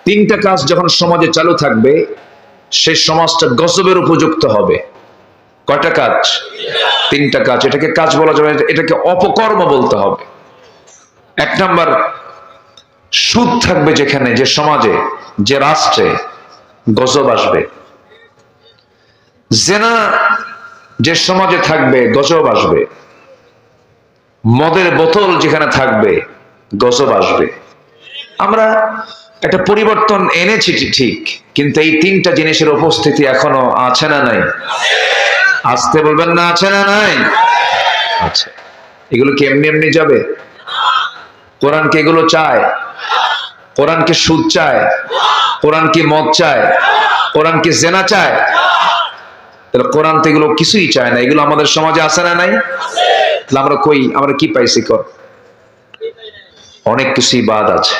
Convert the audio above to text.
তিনটা কাজ যখন সমাজে চালু থাকবে সেই সমাজটা গজবের উপযুক্ত হবে। কয়টা কাজ? তিনটা কাজ। এটাকে কাজ বলা যাবে না, এটাকে অপকর্ম বলতে হবে। এক নাম্বার, সুদ থাকবে যেখানে, যে সমাজে, যে রাষ্ট্রে, গজব আসবে। জেনা যে সমাজে থাকবে, গজব আসবে। মদের বোতল যেখানে থাকবে, গজব আসবে। আমরা একটা পরিবর্তন এনেছি ঠিক, কিন্তু এই তিনটা জিনিসের উপস্থিতি এখনো আছে না নাই? আসতে বলবেন না, আছে না নাই? আছে। এগুলো কি এমনি এমনি যাবে? কোরআন কি এগুলো চায়? কোরআন কি সুদ চায়? কোরআন কি মদ চায়? কোরআন কি জেনা চায়? তাহলে কোরআন তো এগুলো কিছুই চায় না। এগুলো আমাদের সমাজে আছে না নাই? আমরা কই, আমরা কি পাইছি? অনেক কিছুই বাদ আছে।